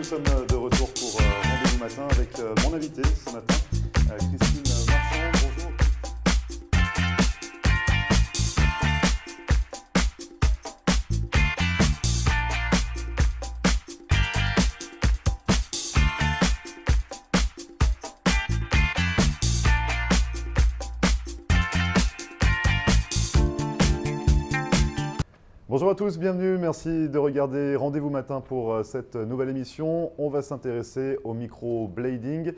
sommes de retour pour Rendez-vous matin avec mon invité ce matin, Christine Marchand. Bonjour. Bonjour à tous, bienvenue, merci de regarder Rendez-vous matin pour cette nouvelle émission. On va s'intéresser au microblading.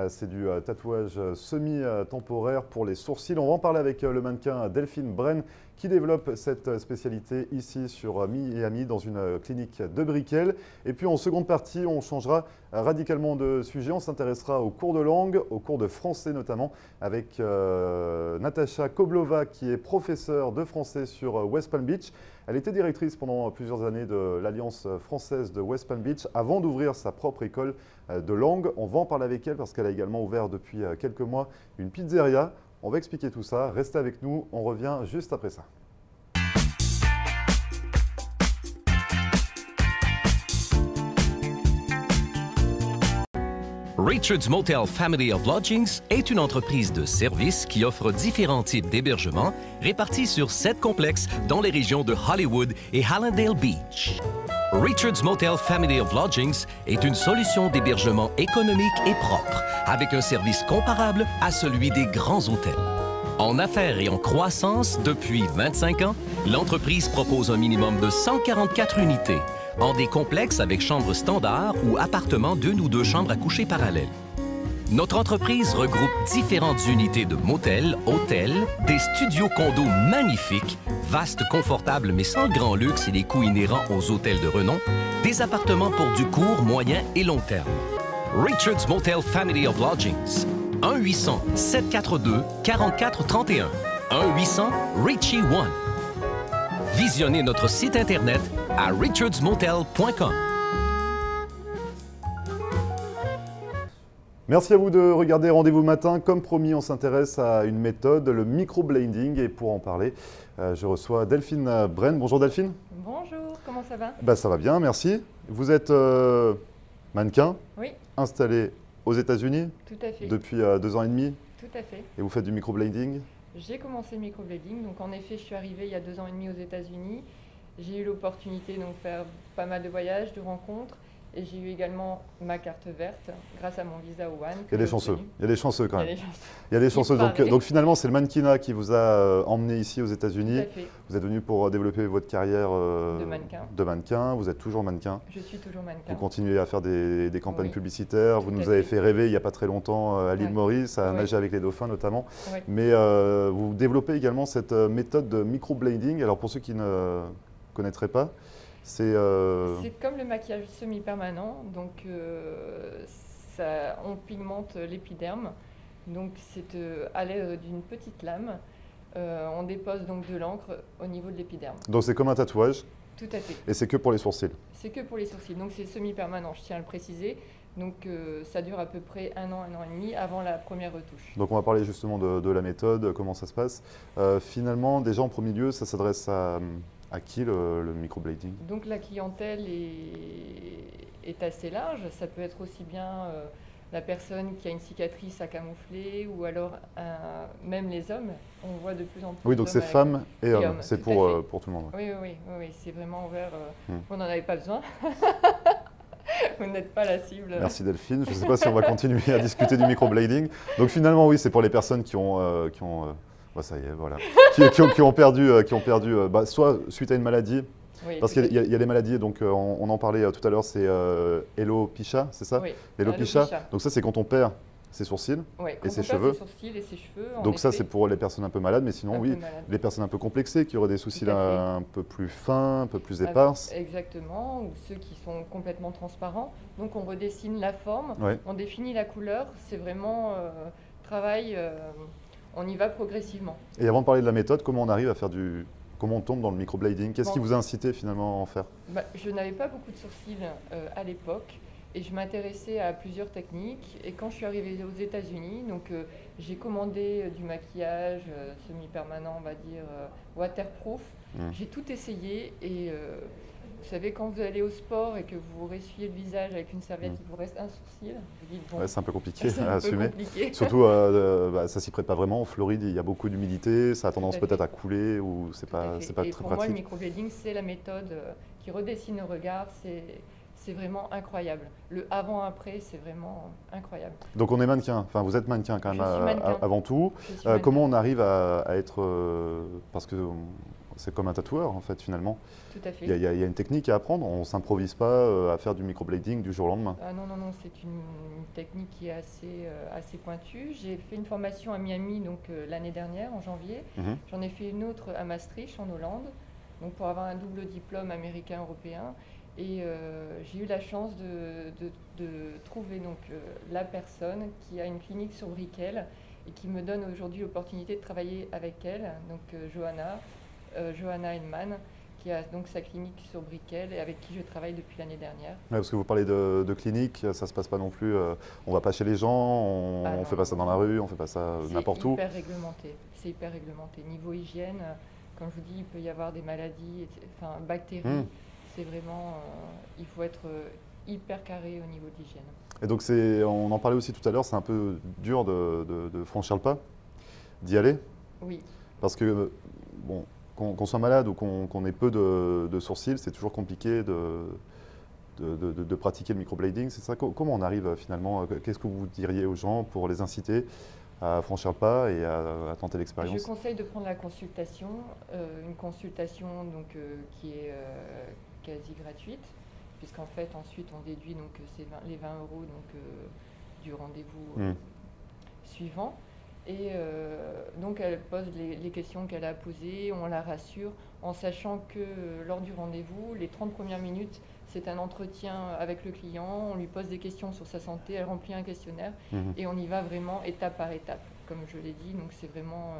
C'est du tatouage semi-temporaire pour les sourcils. On va en parler avec le mannequin Delphine Bren qui développe cette spécialité ici sur Miami dans une clinique de Brickell. Et puis en seconde partie, on changera radicalement de sujet. On s'intéressera aux cours de langue, aux cours de français notamment, avec Natacha Koblova qui est professeure de français sur West Palm Beach. Elle était directrice pendant plusieurs années de l'Alliance française de West Palm Beach avant d'ouvrir sa propre école de langue. On va en parler avec elle parce qu'elle a également ouvert depuis quelques mois une pizzeria. On va expliquer tout ça. Restez avec nous, on revient juste après ça. Richard's Motel Family of Lodgings est une entreprise de services qui offre différents types d'hébergements répartis sur 7 complexes dans les régions de Hollywood et Hallandale Beach. Richard's Motel Family of Lodgings est une solution d'hébergement économique et propre, avec un service comparable à celui des grands hôtels. En affaires et en croissance depuis 25 ans, l'entreprise propose un minimum de 144 unités, en des complexes avec chambres standards ou appartements d'une ou deux chambres à coucher parallèles. Notre entreprise regroupe différentes unités de motels, hôtels, des studios condos magnifiques, vastes, confortables mais sans le grand luxe et les coûts inhérents aux hôtels de renom, des appartements pour du court, moyen et long terme. Richard's Motel Family of Lodgings. 1-800-742-4431. 1-800-RICHIE-1. Visionnez notre site Internet à richardsmotel.com. Merci à vous de regarder Rendez-vous matin. Comme promis, on s'intéresse à une méthode, le microblading. Et pour en parler, je reçois Delphine Bren. Bonjour Delphine. Bonjour, comment ça va? Ça va bien, merci. Vous êtes mannequin, Oui, installé aux États-Unis tout à fait. depuis 2 ans et demi. Tout à fait. Et vous faites du microblading? J'ai commencé le microblading, donc en effet, je suis arrivée il y a 2 ans et demi aux États-Unis. J'ai eu l'opportunité de faire pas mal de voyages, de rencontres, et j'ai eu également ma carte verte grâce à mon visa One. Il y a des chanceux, il y a des chanceux quand même. Il y a des chanceux. Il y a des chanceux. Donc finalement, c'est le mannequinat qui vous a emmené ici aux États-Unis. Tout à fait. Vous êtes venu pour développer votre carrière De mannequin. Vous êtes toujours mannequin. Je suis toujours mannequin. Vous continuez à faire des campagnes Oui. publicitaires. Vous Tout nous à avez fait. fait rêver il n'y a pas très longtemps à l'île Ouais. Maurice, à Ouais. nager avec les dauphins notamment. Ouais. Mais vous développez également cette méthode de microblading. Alors pour ceux qui ne connaîtraient pas, c'est C'est comme le maquillage semi-permanent, donc on pigmente l'épiderme. Donc c'est à l'aide d'une petite lame, on dépose donc de l'encre au niveau de l'épiderme. donc c'est comme un tatouage Tout à fait. et c'est que pour les sourcils. C'est que pour les sourcils, donc c'est semi-permanent, je tiens à le préciser. Donc ça dure à peu près 1 an et demi avant la première retouche. Donc on va parler justement de la méthode, comment ça se passe. Finalement, déjà en premier lieu, ça s'adresse à qui le microblading? Donc la clientèle est assez large, ça peut être aussi bien la personne qui a une cicatrice à camoufler ou alors même les hommes, on voit de plus en plus Oui, donc d'hommes c'est avec- femmes et hommes, hommes, c'est tout à fait. pour tout le monde. Ouais. Oui, c'est vraiment ouvert, Hmm. vous n'en avez pas besoin. Vous n'êtes pas la cible. Merci Delphine. Je ne sais pas si on va continuer à discuter du microblading. Donc finalement, oui, c'est pour les personnes qui ont ça y est, voilà, qui ont perdu, soit suite à une maladie, Oui, parce tout à qu'il y a des maladies, donc on en parlait tout à l'heure, c'est alopecia, c'est ça? Oui, L'alopecia. alopecia. Donc ça, c'est quand on perd ses sourcils. Ouais, Et quand ses on perd cheveux. ses sourcils et ses cheveux. en Donc ça, effet, c'est pour les personnes un peu malades, mais sinon, un oui, peu malade. les personnes un peu complexées, qui auraient des sourcils Tout à fait. un peu plus fins, un peu plus Ah, éparses. Exactement, ou ceux qui sont complètement transparents. Donc on redessine la forme, Ouais. on définit la couleur, c'est vraiment travail, on y va progressivement. Et avant de parler de la méthode, comment on arrive à faire comment on tombe dans le microblading? Qu'est-ce qui Bon. vous a incité finalement à en faire? Je n'avais pas beaucoup de sourcils à l'époque et je m'intéressais à plusieurs techniques. Et quand je suis arrivée aux États-Unis, donc j'ai commandé du maquillage semi-permanent, on va dire waterproof. J'ai tout essayé et Vous savez, quand vous allez au sport et que vous ressuyez le visage avec une serviette, il vous reste un sourcil, vous dites bon. Ouais, c'est un peu compliqué c'est à un peu assumer. compliqué. Surtout, ça s'y prête pas vraiment. En Floride, il y a beaucoup d'humidité, ça a tendance peut-être à couler ou c'est Tout à pas, fait. c'est pas Et très pour moi, le pratique. microblading, c'est la méthode qui redessine le regard. C'est vraiment incroyable. Le avant-après, c'est vraiment incroyable. Donc on est mannequin, enfin vous êtes mannequin quand même Je suis mannequin. avant tout. Je suis mannequin. Comment on arrive à être, parce que c'est comme un tatoueur en fait finalement. Tout à fait. Il y a une technique à apprendre, on ne s'improvise pas à faire du microblading du jour au lendemain. Ah non, non, non, c'est une technique qui est assez pointue. J'ai fait une formation à Miami donc, l'année dernière, en janvier. Mhm. J'en ai fait une autre à Maastricht, en Hollande, donc pour avoir un double diplôme américain-européen. Et j'ai eu la chance de trouver donc, la personne qui a une clinique sur Brickell et qui me donne aujourd'hui l'opportunité de travailler avec elle, donc Johanna Heinemann, qui a donc sa clinique sur Brickell et avec qui je travaille depuis l'année dernière. Ouais, parce que vous parlez de clinique, ça ne se passe pas non plus, on ne va pas chez les gens, on Ah ne non, fait pas ça dans la rue, on ne fait pas ça n'importe où. C'est hyper réglementé. Niveau hygiène, comme je vous dis, il peut y avoir des maladies, enfin bactéries. C'est vraiment, il faut être hyper carré au niveau de l'hygiène. Et donc on en parlait aussi tout à l'heure, c'est un peu dur de franchir le pas, d'y aller. Oui. Parce que bon, qu'on soit malade ou qu'on ait peu de sourcils, c'est toujours compliqué de pratiquer le microblading. C'est ça. Comment on arrive finalement? Qu'est-ce que vous diriez aux gens pour les inciter à franchir le pas et à tenter l'expérience? Je conseille de prendre la consultation, une consultation donc, qui est quasi gratuite, puisqu'en fait ensuite on déduit donc, les 20 € donc, du rendez-vous suivant. Et donc elle pose les questions qu'elle a posées, on la rassure en sachant que lors du rendez-vous, les 30 premières minutes, c'est un entretien avec le client, on lui pose des questions sur sa santé, elle remplit un questionnaire et on y va vraiment étape par étape, comme je l'ai dit. Donc c'est vraiment,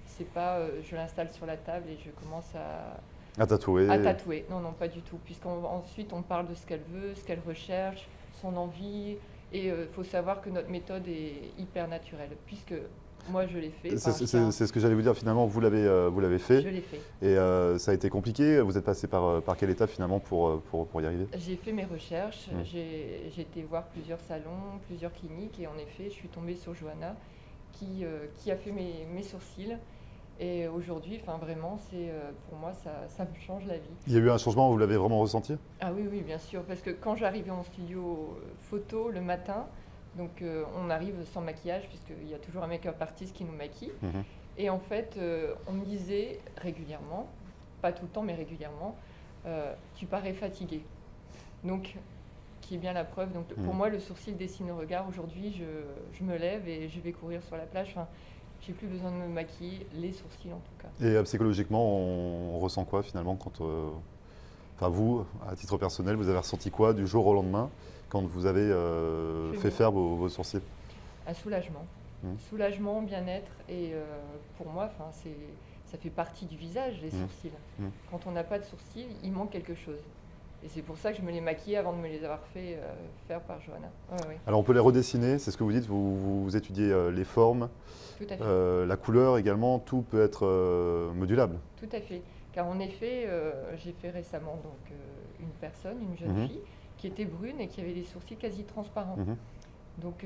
c'est pas je l'installe sur la table et je commence à tatouer. À tatouer, non, non, pas du tout, puisqu'ensuite on parle de ce qu'elle veut, ce qu'elle recherche, son envie. Et il faut savoir que notre méthode est hyper naturelle, puisque moi je l'ai fait. C'est ce que j'allais vous dire, finalement, vous l'avez fait. Je l'ai fait. Et ça a été compliqué. Vous êtes passé par quelle étape finalement pour y arriver? J'ai fait mes recherches, j'ai été voir plusieurs salons, plusieurs cliniques, et en effet je suis tombée sur Johanna qui a fait mes sourcils. Et aujourd'hui, vraiment, pour moi, ça me change la vie. Il y a eu un changement, vous l'avez vraiment ressenti? Ah oui, oui, bien sûr, parce que quand j'arrivais en studio photo le matin, donc on arrive sans maquillage, puisqu'il y a toujours un make-up artiste qui nous maquille. Et en fait, on me disait régulièrement, pas tout le temps, mais régulièrement, tu parais fatigué. Donc, qui est bien la preuve. Donc, pour moi, le sourcil dessine le regard. Aujourd'hui, je me lève et je vais courir sur la plage. J'ai plus besoin de me maquiller, les sourcils en tout cas. Et psychologiquement, on ressent quoi finalement quand, vous, à titre personnel, vous avez ressenti quoi du jour au lendemain quand vous avez fait faire vos sourcils? Un soulagement. Soulagement, bien-être. Et pour moi, ça fait partie du visage, les sourcils. Quand on n'a pas de sourcils, il manque quelque chose. Et c'est pour ça que je me les maquillais avant de me les avoir fait faire par Johanna. Ouais. Alors on peut les redessiner, c'est ce que vous dites, vous étudiez les formes, tout à fait. La couleur également, tout peut être modulable. Tout à fait, car en effet, j'ai fait récemment donc, une personne, une jeune fille, qui était brune et qui avait des sourcils quasi transparents. Donc,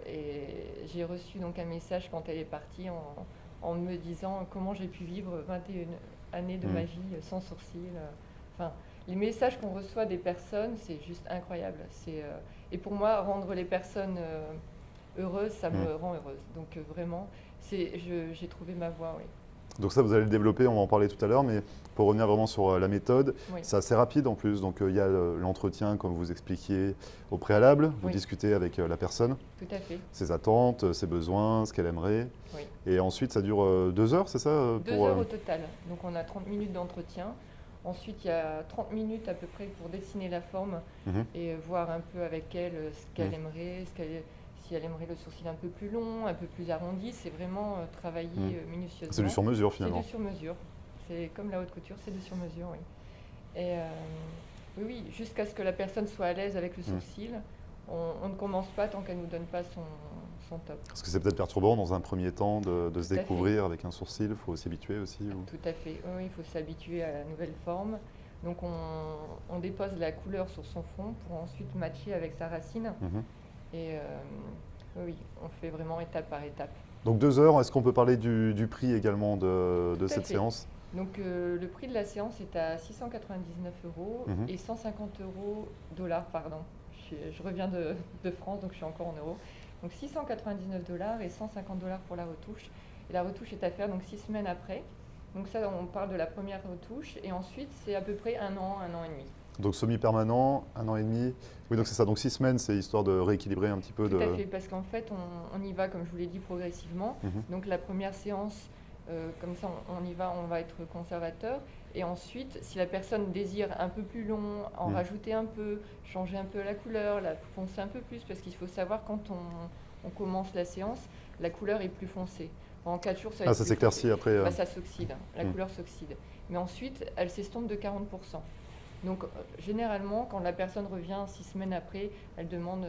et j'ai reçu donc, un message quand elle est partie en me disant comment j'ai pu vivre 21 années de ma vie sans sourcils. Les messages qu'on reçoit des personnes, c'est juste incroyable. Et pour moi, rendre les personnes heureuses, ça me rend heureuse. Donc vraiment, j'ai trouvé ma voie, oui. Donc ça, vous allez le développer, on va en parler tout à l'heure, mais pour revenir vraiment sur la méthode, c'est assez rapide en plus. Donc il y a l'entretien, comme vous expliquiez, au préalable. Vous discutez avec la personne. Tout à fait. Ses attentes, ses besoins, ce qu'elle aimerait. Et ensuite, ça dure 2 heures, c'est ça 2 heures au total. Donc on a 30 minutes d'entretien. Ensuite, il y a 30 minutes à peu près pour dessiner la forme et voir un peu avec elle ce qu'elle aimerait, si elle aimerait le sourcil un peu plus long, un peu plus arrondi. C'est vraiment travailler minutieusement. C'est du sur-mesure finalement. C'est du sur-mesure. C'est comme la haute couture, c'est du sur-mesure, oui. Et oui, jusqu'à ce que la personne soit à l'aise avec le sourcil. On ne commence pas tant qu'elle ne nous donne pas son top. Parce que c'est peut-être perturbant dans un premier temps de se découvrir avec un sourcil, il faut s'y habituer aussi. Tout à fait, oui, il faut s'habituer à la nouvelle forme. Donc on dépose la couleur sur son fond pour ensuite matcher avec sa racine. Et oui, on fait vraiment étape par étape. Donc 2 heures, est-ce qu'on peut parler du prix également de cette séance? Donc le prix de la séance est à 699 € et 150 dollars, pardon. Je reviens de France, donc je suis encore en euros. Donc 699 $ et 150 $ pour la retouche. Et la retouche est à faire donc 6 semaines après. Donc ça, on parle de la première retouche. Et ensuite, c'est à peu près 1 an et demi. Donc semi-permanent, 1 an et demi. Oui, donc c'est ça. Donc 6 semaines, c'est histoire de rééquilibrer un petit peu. Tout à fait, parce qu'en fait, on y va, comme je vous l'ai dit, progressivement. Donc la première séance, comme ça, on y va, on va être conservateur. Et ensuite, si la personne désire un peu plus long, en rajouter un peu, changer un peu la couleur, la foncer un peu plus, parce qu'il faut savoir, quand on commence la séance, la couleur est plus foncée. En 4 jours, ça s'éclaircit après. Bah, ça s'oxyde, la couleur s'oxyde. Mais ensuite, elle s'estompe de 40%. Donc, généralement, quand la personne revient 6 semaines après, elle demande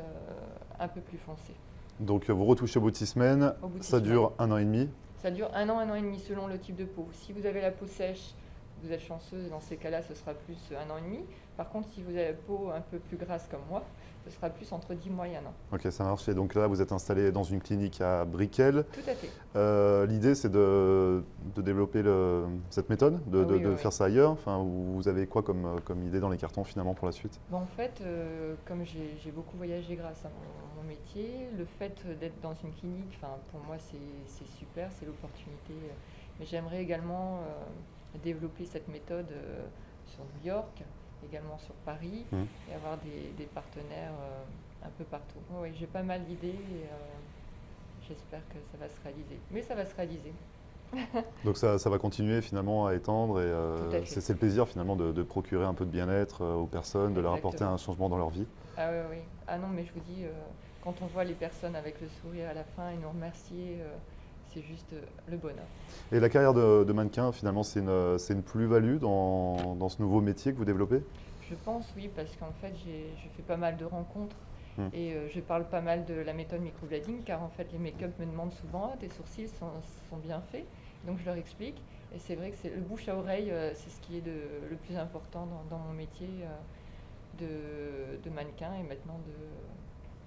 un peu plus foncé. Donc, vous retouchez au bout de 6 semaines, ça dure 1 an et demi. Ça dure 1 an et demi selon le type de peau. Si vous avez la peau sèche, vous êtes chanceuse, dans ces cas-là, ce sera plus 1 an et demi. Par contre, si vous avez la peau un peu plus grasse comme moi, ce sera plus entre 10 mois et 1 an. Ok, ça marche. Et donc là, vous êtes installé dans une clinique à Brickell. Tout à fait. L'idée, c'est de développer cette méthode, de faire ça ailleurs. Enfin, vous avez quoi comme idée dans les cartons finalement pour la suite? Bon, en fait, comme j'ai beaucoup voyagé grâce à mon métier, le fait d'être dans une clinique, pour moi, c'est super, c'est l'opportunité. Mais j'aimerais également développer cette méthode sur New York, également sur Paris, et avoir des partenaires un peu partout. Oui, j'ai pas mal d'idées et j'espère que ça va se réaliser. Mais ça va se réaliser. Donc ça va continuer finalement à étendre et c'est le plaisir finalement de procurer un peu de bien-être aux personnes, de leur apporter un changement dans leur vie. Ah oui. Ah non, mais je vous dis, quand on voit les personnes avec le sourire à la fin et nous remercier, c'est juste le bonheur. Et la carrière de mannequin, finalement, c'est une plus-value dans ce nouveau métier que vous développez? Je pense, oui, parce qu'en fait, je fais pas mal de rencontres et je parle pas mal de la méthode microblading, car en fait, les make-up me demandent souvent, tes sourcils sont bien faits, donc je leur explique. Et c'est vrai que c'est le bouche à oreille, c'est ce qui est le plus important dans mon métier de mannequin et maintenant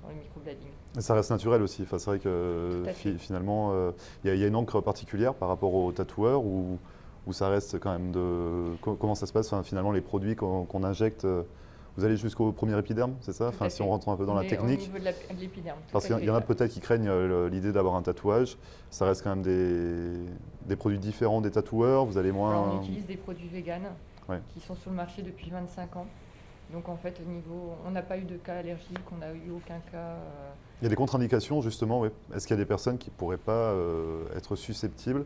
dans le microblading. Ça reste naturel aussi. Enfin, c'est vrai que finalement, il y a une encre particulière par rapport aux tatoueurs ou ça reste quand même Comment ça se passe? Enfin, finalement, les produits qu'on injecte, vous allez jusqu'au premier épiderme, c'est ça? Enfin, si on rentre un peu dans la technique. Au niveau de l'épiderme. Parce qu'il y en a peut-être qui craignent l'idée d'avoir un tatouage. Ça reste quand même des produits différents des tatoueurs. Vous allez moins. Alors, on utilise des produits véganes qui sont sur le marché depuis 25 ans. Donc en fait, on n'a pas eu de cas allergiques, on n'a eu aucun cas. Il y a des contre-indications justement, oui. Est-ce qu'il y a des personnes qui ne pourraient pas être susceptibles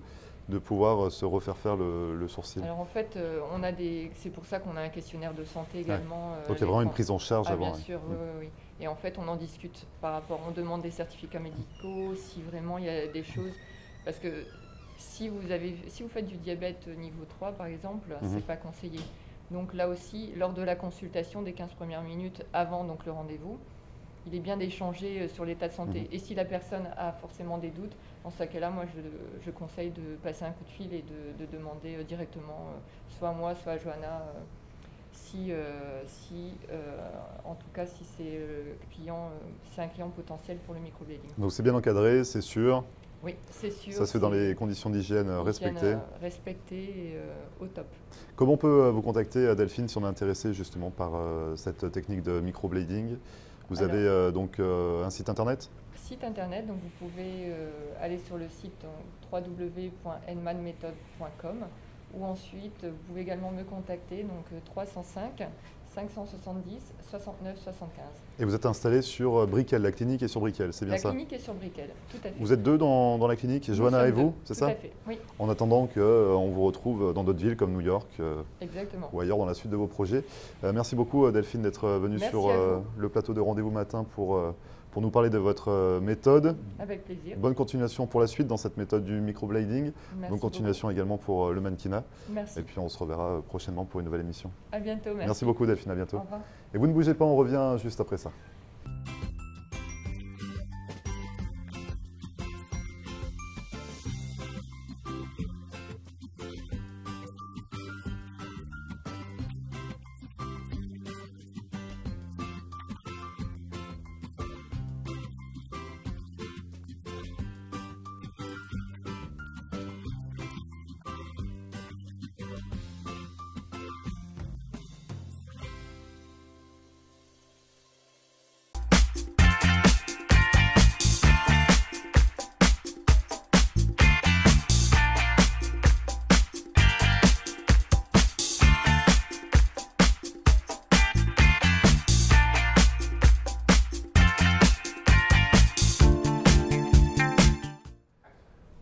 de pouvoir se refaire faire le sourcil? Alors en fait, c'est pour ça qu'on a un questionnaire de santé également. Donc il y a vraiment une prise en charge avant. Bien sûr, oui. Et en fait, on en discute par rapport, on demande des certificats médicaux, si vraiment il y a des choses. Parce que si vous faites du diabète niveau 3 par exemple, c'est pas conseillé. Donc là aussi, lors de la consultation des 15 premières minutes avant donc, le rendez-vous, il est bien d'échanger sur l'état de santé. Et si la personne a forcément des doutes, dans ce cas-là, moi je conseille de passer un coup de fil et de demander directement, soit à moi, soit à Johanna, en tout cas si c'est un client potentiel pour le microblading. Donc c'est bien encadré, c'est sûr? Oui, c'est sûr. Ça se fait dans les conditions d'hygiène respectées? Respectées et au top. Comment on peut vous contacter, Delphine, si on est intéressé justement par cette technique de microblading? Vous avez donc un site internet? Site internet, donc vous pouvez aller sur le site www.enmanmethod.com ou ensuite vous pouvez également me contacter, donc 305 570 69 75. Et vous êtes installé sur Brickell, la clinique est sur Brickell, c'est bien ça? La clinique est sur Brickell, tout à fait. Vous êtes deux dans la clinique, Johanna et vous, c'est ça? Tout à fait, oui. En attendant qu'on vous retrouve dans d'autres villes comme New York Exactement. ou ailleurs dans la suite de vos projets. Merci beaucoup Delphine d'être venue sur le plateau de Rendez-vous Matin pour nous parler de votre méthode. Avec plaisir. Bonne continuation pour la suite dans cette méthode du microblading. Merci Bonne continuation beaucoup. également pour le mannequinat. Merci. Et puis on se reverra prochainement pour une nouvelle émission. À bientôt, merci. Merci beaucoup Delphine, à bientôt. Au revoir. Et vous ne bougez pas, on revient juste après ça.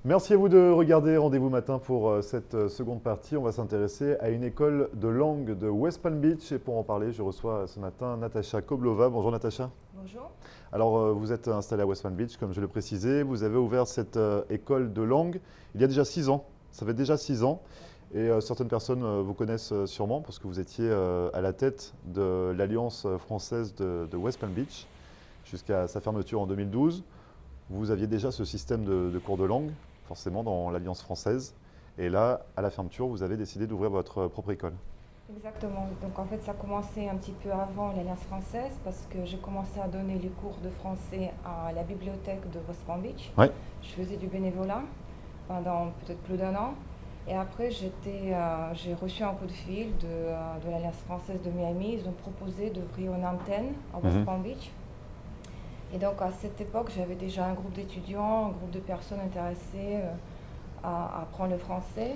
Merci à vous de regarder Rendez-vous matin pour cette seconde partie. On va s'intéresser à une école de langue de West Palm Beach. Et pour en parler, je reçois ce matin Natasha Koblova. Bonjour Natasha. Bonjour. Alors vous êtes installée à West Palm Beach, comme je le précisais. Vous avez ouvert cette école de langue il y a déjà 6 ans. Ça fait déjà 6 ans. Et certaines personnes vous connaissent sûrement parce que vous étiez à la tête de l'Alliance française de West Palm Beach jusqu'à sa fermeture en 2012. Vous aviez déjà ce système de cours de langue, forcément dans l'Alliance française. Et là, à la fermeture, vous avez décidé d'ouvrir votre propre école. Exactement. Donc en fait, ça a commencé un petit peu avant l'Alliance française parce que j'ai commencé à donner les cours de français à la bibliothèque de West Palm Beach. Oui. Je faisais du bénévolat pendant peut-être plus d'1 an. Et après, j'ai reçu un coup de fil de l'Alliance française de Miami. Ils ont proposé d'ouvrir une antenne à West Palm Beach. Et donc à cette époque, j'avais déjà un groupe d'étudiants, un groupe de personnes intéressées à apprendre le français.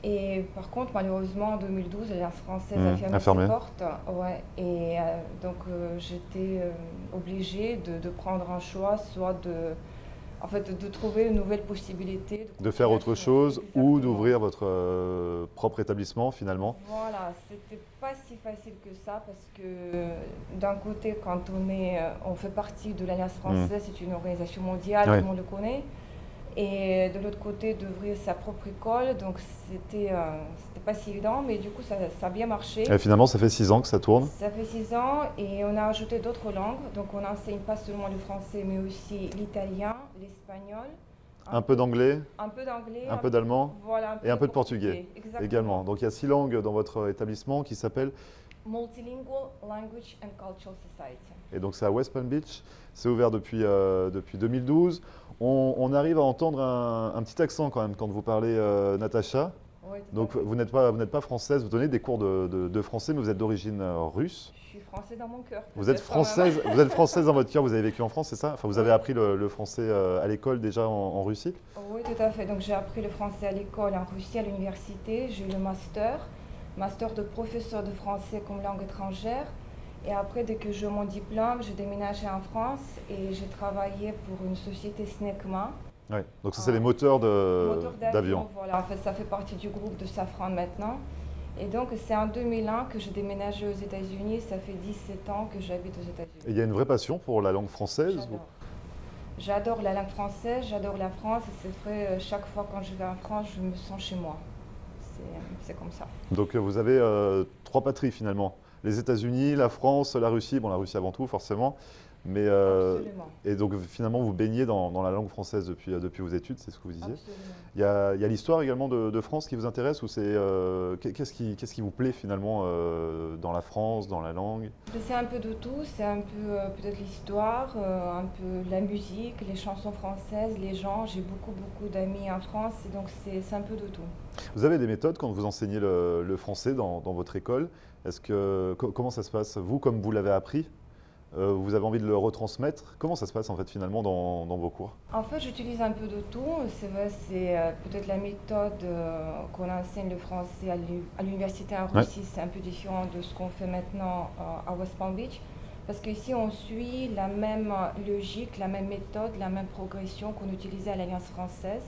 Et par contre, malheureusement, en 2012, l'Alliance française a fermé ses portes. Ouais. Et donc j'étais obligée de prendre un choix, soit de trouver une nouvelle possibilité. De faire autre chose ou d'ouvrir votre propre établissement finalement. Voilà, c'était pas si facile que ça parce que d'un côté, quand on fait partie de l'Alliance française, c'est une organisation mondiale, tout le monde le connaît. Et de l'autre côté, d'ouvrir sa propre école, donc c'était pas si évident, mais du coup, ça a bien marché. Et finalement, ça fait 6 ans que ça tourne. Ça fait 6 ans et on a ajouté d'autres langues. Donc, on enseigne pas seulement le français, mais aussi l'italien, l'espagnol. Un peu d'anglais. Un peu d'anglais. Un peu d'allemand. Voilà, et un peu de portugais. Également. Donc, il y a 6 langues dans votre établissement qui s'appelle Multilingual Language and Cultural Society. Et donc, c'est à West Palm Beach. C'est ouvert depuis 2012. On arrive à entendre un petit accent quand même quand vous parlez Natasha. Oui, donc vous n'êtes pas française, vous donnez des cours de français, mais vous êtes d'origine russe. Je suis française dans mon cœur. Vous êtes française dans votre cœur, vous avez vécu en France, c'est ça? Enfin, vous avez appris le français à l'école déjà en Russie? Oui, tout à fait. Donc j'ai appris le français à l'école, en Russie, à l'université. J'ai eu le master de professeur de français comme langue étrangère. Et après, dès que j'ai eu mon diplôme, j'ai déménagé en France et j'ai travaillé pour une société Snecma. Oui, donc ça c'est les moteurs d'avion. Voilà, en fait, ça fait partie du groupe de Safran maintenant. Et donc c'est en 2001 que j'ai déménagé aux États-Unis. Ça fait 17 ans que j'habite aux États-Unis. Et il y a une vraie passion pour la langue française? J'adore la langue française, j'adore la France. Et c'est vrai, chaque fois quand je vais en France, je me sens chez moi. C'est comme ça. Donc vous avez 3 patries finalement. Les États-Unis, la France, la Russie, bon la Russie avant tout forcément, mais et donc finalement vous baignez dans la langue française depuis vos études, c'est ce que vous disiez. Il y a l'histoire également de France qui vous intéresse ou c'est qu'est-ce qui vous plaît finalement dans la France, dans la langue? C'est un peu de tout, c'est un peu peut-être l'histoire, un peu la musique, les chansons françaises, les gens. J'ai beaucoup d'amis en France et donc c'est un peu de tout. Vous avez des méthodes quand vous enseignez le français dans votre école? Comment ça se passe? Vous, comme vous l'avez appris, vous avez envie de le retransmettre? Comment ça se passe en fait finalement dans vos cours? En fait, j'utilise un peu de tout. C'est vrai, c'est peut-être la méthode qu'on enseigne le français à l'université en Russie, c'est un peu différent de ce qu'on fait maintenant à West Palm Beach. Parce qu'ici, on suit la même logique, la même méthode, la même progression qu'on utilisait à l'Alliance française.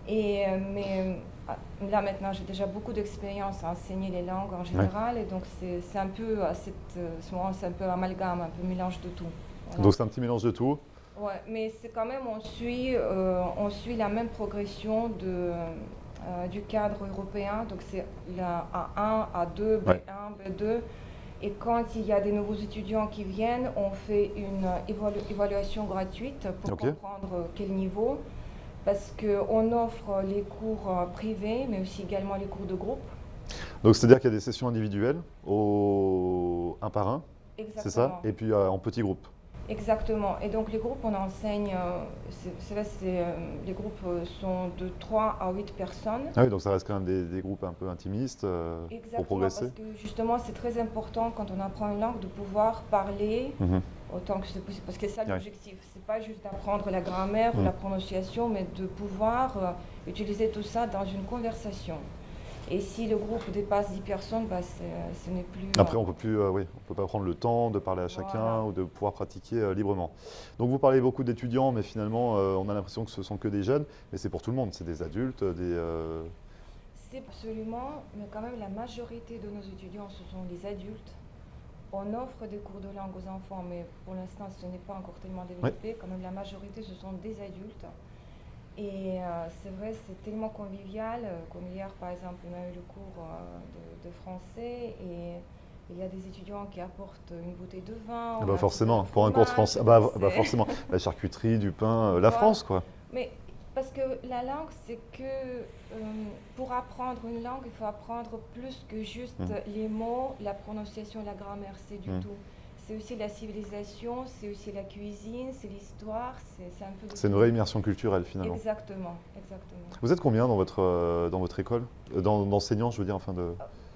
Mais là maintenant j'ai déjà beaucoup d'expérience à enseigner les langues en général et donc c'est un peu à ce moment c'est un peu amalgame, un peu mélange de tout. Voilà. Donc c'est un petit mélange de tout. Ouais, mais c'est quand même on suit la même progression du cadre européen, donc c'est la A1, A2, B1, B2. Et quand il y a des nouveaux étudiants qui viennent, on fait une évaluation gratuite pour comprendre quel niveau. Parce qu'on offre les cours privés, mais aussi également les cours de groupe. Donc c'est-à-dire qu'il y a des sessions individuelles, un par un, c'est ça? Et puis en petits groupes. Exactement. Et donc les groupes, on enseigne, les groupes sont de 3 à 8 personnes. Ah oui, donc ça reste quand même des groupes un peu intimistes pour progresser. Parce que justement, c'est très important quand on apprend une langue de pouvoir parler autant que c'est possible. Parce que c'est ça l'objectif. C'est pas juste d'apprendre la grammaire ou la prononciation, mais de pouvoir utiliser tout ça dans une conversation. Et si le groupe dépasse 10 personnes, bah, ce n'est plus... Après, on ne peut pas prendre le temps de parler à chacun ou de pouvoir pratiquer librement. Donc vous parlez beaucoup d'étudiants, mais finalement, on a l'impression que ce sont que des jeunes, mais c'est pour tout le monde, c'est des adultes, C'est absolument, mais quand même la majorité de nos étudiants, ce sont des adultes. On offre des cours de langue aux enfants, mais pour l'instant, ce n'est pas encore tellement développé. Quand même, la majorité, ce sont des adultes. Et c'est vrai, c'est tellement convivial. Comme hier, par exemple, on a eu le cours de français et il y a des étudiants qui apportent une bouteille de vin. Ah bah forcément, pour un cours de français, forcément, la charcuterie, du pain, la France, quoi. Mais parce que la langue, c'est que pour apprendre une langue, il faut apprendre plus que juste les mots, la prononciation, la grammaire, c'est du tout. C'est aussi la civilisation, c'est aussi la cuisine, c'est l'histoire, c'est un peu de C'est une vraie immersion culturelle, finalement. Exactement, exactement. Vous êtes combien dans votre école d'enseignants, je veux dire, enfin de...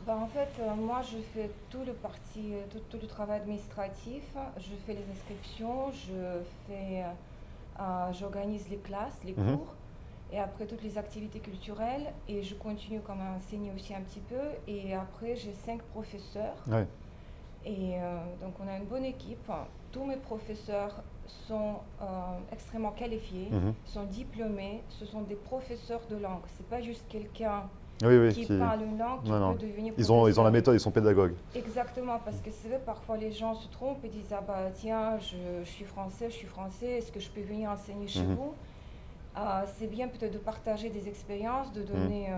En fait, moi, je fais tout le travail administratif. Je fais les inscriptions, j'organise les classes, les cours, et après toutes les activités culturelles. Et je continue comme à enseigner aussi un petit peu. Et après, j'ai 5 professeurs. Ouais. Et donc, on a une bonne équipe. Tous mes professeurs sont extrêmement qualifiés, sont diplômés. Ce sont des professeurs de langue. C'est pas juste quelqu'un qui parle une langue qui peut devenir professeur. Ils ont la méthode, ils sont pédagogues. Exactement, parce que c'est vrai, parfois les gens se trompent et disent « Ah bah tiens, je suis français, est-ce que je peux venir enseigner chez vous ?» C'est bien peut-être de partager des expériences, de donner,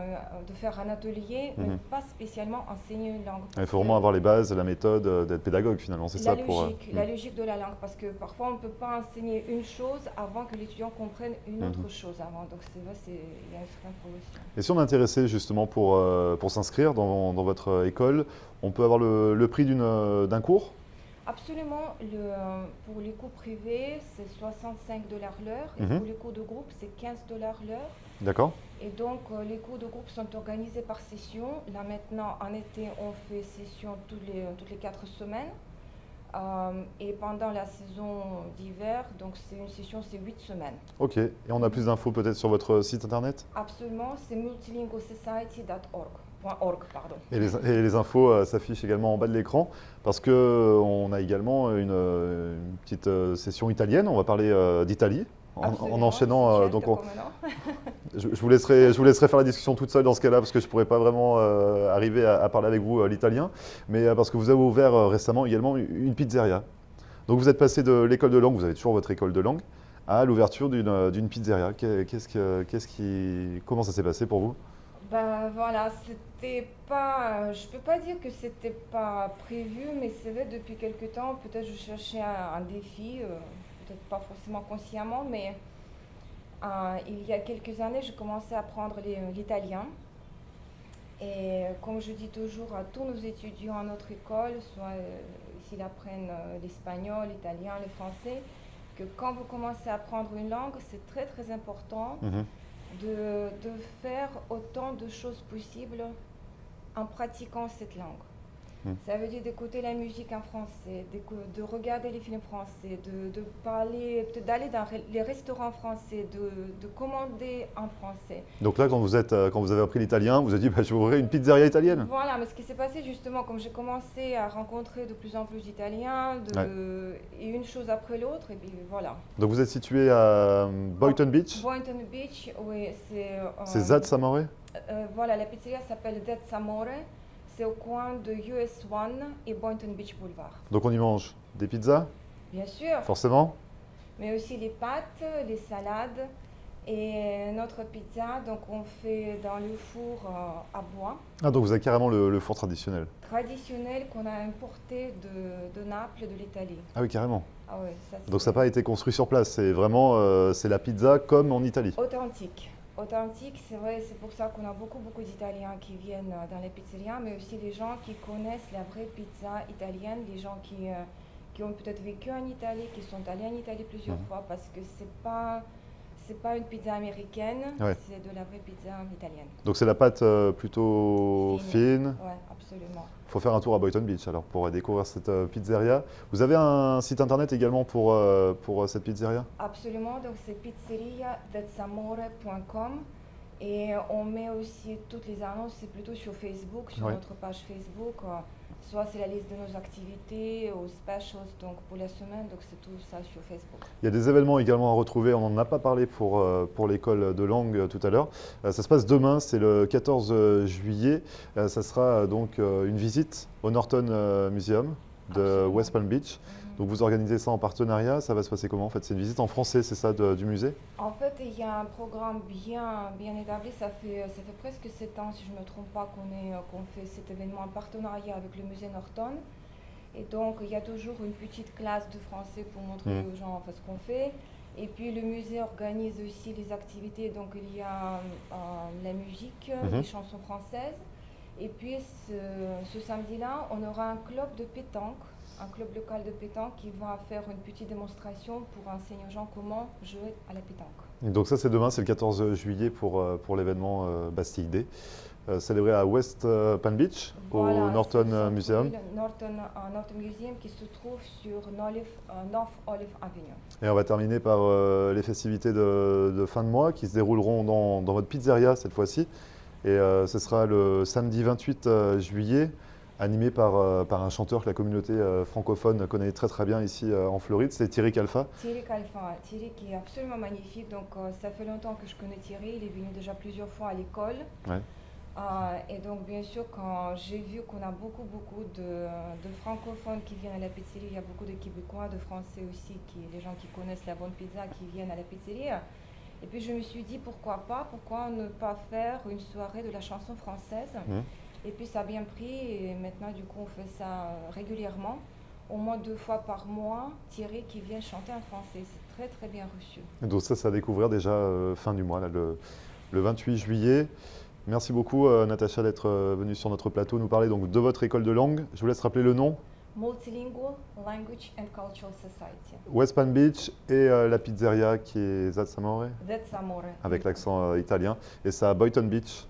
de faire un atelier, mais pas spécialement enseigner une langue. Il faut vraiment avoir les bases, la méthode, d'être pédagogue finalement, c'est ça pour... La logique de la langue, parce que parfois on ne peut pas enseigner une chose avant que l'étudiant comprenne une autre chose avant. Donc c'est vrai, il y a une certaine progression. Et si on est intéressé justement pour s'inscrire dans votre école, on peut avoir le prix d'un cours? Absolument. Pour les cours privés, c'est 65 $ l'heure. Et pour les cours de groupe, c'est 15 $ l'heure. D'accord. Et donc, les cours de groupe sont organisés par session. Là, maintenant, en été, on fait session toutes les 4 semaines. Et pendant la saison d'hiver, donc c'est une session, c'est 8 semaines. Ok. Et on a plus d'infos peut-être sur votre site internet? Absolument. C'est multilingualsociety.org. Et les infos s'affichent également en bas de l'écran parce qu'on a également une petite session italienne. On va parler d'Italie en enchaînant. Je vous laisserai faire la discussion toute seule dans ce cas-là parce que je ne pourrais pas vraiment arriver à parler avec vous l'italien. Mais parce que vous avez ouvert récemment également une pizzeria. Donc vous êtes passé de l'école de langue, vous avez toujours votre école de langue, à l'ouverture d'une pizzeria. Comment ça s'est passé pour vous? Voilà, c'était pas, je peux pas dire que c'était pas prévu, mais c'est vrai depuis quelque temps, peut-être je cherchais un défi, peut-être pas forcément consciemment, mais il y a quelques années, j'ai commencé à apprendre l'italien. Et comme je dis toujours à tous nos étudiants à notre école, soit s'ils apprennent l'espagnol, l'italien, le français, que quand vous commencez à apprendre une langue, c'est très très important de faire autant de choses possibles en pratiquant cette langue. Ça veut dire d'écouter la musique en français, de regarder les films français, de parler, d'aller dans les restaurants français, de commander en français. Donc là, quand vous avez appris l'italien, vous avez dit je vais ouvrir une pizzeria italienne. Voilà, mais ce qui s'est passé justement, comme j'ai commencé à rencontrer de plus en plus d'Italiens, et une chose après l'autre, et puis voilà. Donc vous êtes situé à Boynton Beach? Boynton Beach, oui. C'est Zad Samore? Voilà, la pizzeria s'appelle Zad Samore. C'est au coin de US 1 et Boynton Beach Boulevard. Donc on y mange des pizzas? Bien sûr. Forcément. Mais aussi les pâtes, les salades et notre pizza, donc on fait dans le four à bois. Ah, donc vous avez carrément le four traditionnel? Traditionnel qu'on a importé de Naples, de l'Italie. Ah oui, carrément. Ah oui, donc ça n'a pas été construit sur place, c'est vraiment c'est la pizza comme en Italie? Authentique. Authentique, c'est vrai, c'est pour ça qu'on a beaucoup d'Italiens qui viennent dans les pizzerias, mais aussi des gens qui connaissent la vraie pizza italienne, des gens qui ont peut-être vécu en Italie, qui sont allés en Italie plusieurs fois, parce que c'est pas une pizza américaine, c'est de la vraie pizza italienne. Donc c'est la pâte plutôt fine. Oui, absolument. Il faut faire un tour à Boynton Beach alors pour découvrir cette pizzeria. Vous avez un site internet également pour cette pizzeria? Absolument, donc c'est pizzeriazadsamore.com Et on met aussi toutes les annonces, c'est plutôt sur Facebook, sur notre page Facebook. Soit c'est la liste de nos activités ou specials donc pour la semaine, donc c'est tout ça sur Facebook. Il y a des événements également à retrouver, on n'en a pas parlé pour l'école de langue tout à l'heure. Ça se passe demain, c'est le 14 juillet. Ça sera donc une visite au Norton Museum de West Palm Beach. Donc vous organisez ça en partenariat, ça va se passer comment en fait? C'est une visite en français, c'est ça, du musée? En fait, il y a un programme bien établi, ça fait presque 7 ans, si je ne me trompe pas, qu'on fait cet événement en partenariat avec le musée Norton. Et donc, il y a toujours une petite classe de français pour montrer aux gens ce qu'on fait. Et puis, le musée organise aussi les activités, donc il y a la musique, les chansons françaises. Et puis, ce samedi-là, on aura un club de pétanque. Un club local de pétanque qui va faire une petite démonstration pour enseigner aux gens comment jouer à la pétanque. Et donc ça c'est demain, c'est le 14 juillet pour l'événement Bastille Day, célébré à West Palm Beach, au Norton Museum. Norton Museum qui se trouve sur North Olive Avenue. Et on va terminer par les festivités de fin de mois qui se dérouleront dans votre pizzeria cette fois-ci. Et ce sera le samedi 28 juillet. Animé par un chanteur que la communauté francophone connaît très bien ici en Floride, c'est Thierry Calfa. Thierry qui est absolument magnifique, donc ça fait longtemps que je connais Thierry, il est venu déjà plusieurs fois à l'école. Ouais. Et donc bien sûr quand j'ai vu qu'on a beaucoup de francophones qui viennent à la pizzeria, il y a beaucoup de Québécois, de Français aussi, les gens qui connaissent la bonne pizza qui viennent à la pizzeria. Et puis je me suis dit pourquoi ne pas faire une soirée de la chanson française. Et puis ça a bien pris et maintenant du coup on fait ça régulièrement, au moins 2 fois par mois, Thierry qui vient chanter en français, c'est très bien reçu. Et donc ça c'est à découvrir déjà fin du mois, là, le 28 juillet. Merci beaucoup Natacha d'être venue sur notre plateau nous parler donc de votre école de langue. Je vous laisse rappeler le nom. Multilingual Language and Cultural Society. West Palm Beach et la pizzeria qui est Zazamore. Zazamore. Avec l'accent italien. Et ça à Boynton Beach.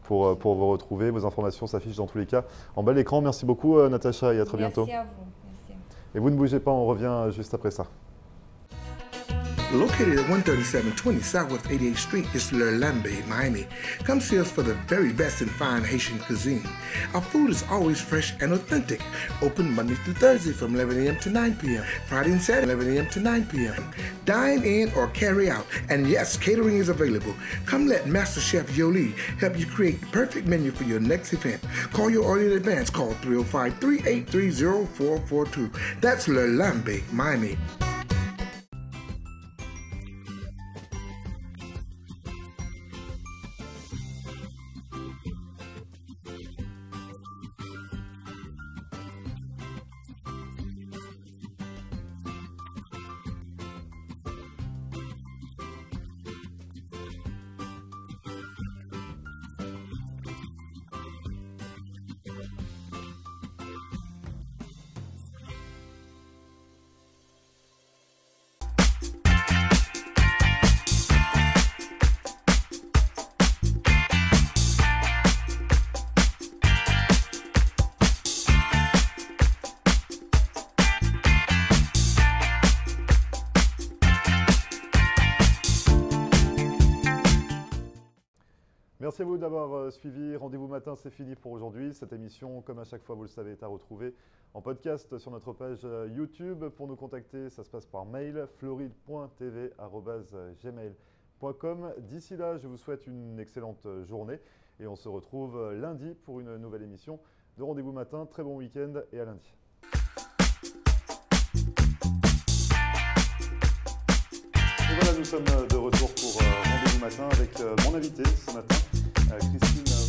Pour vous retrouver, vos informations s'affichent dans tous les cas en bas de l'écran. Merci beaucoup Natacha et à très bientôt. Merci à vous. Merci. Et vous ne bougez pas, on revient juste après ça. Located at 13720 Southwest 88th Street is Le Lambe, Miami. Come see us for the very best in fine Haitian cuisine. Our food is always fresh and authentic. Open Monday through Thursday from 11 a.m. to 9 p.m. Friday and Saturday, 11 a.m. to 9 p.m. Dine in or carry out. And yes, catering is available. Come let Master Chef Yoli help you create the perfect menu for your next event. Call your order in advance. Call 305-383-0442. That's Le Lambe, Miami. Merci à vous d'avoir suivi. Rendez-vous matin, c'est fini pour aujourd'hui. Cette émission, comme à chaque fois, vous le savez, est à retrouver en podcast sur notre page YouTube. Pour nous contacter, ça se passe par mail floride.tv@gmail.com. D'ici là, je vous souhaite une excellente journée et on se retrouve lundi pour une nouvelle émission de Rendez-vous matin. Très bon week-end et à lundi. Et voilà, nous sommes de retour pour Rendez-vous matin avec mon invité ce matin, Christine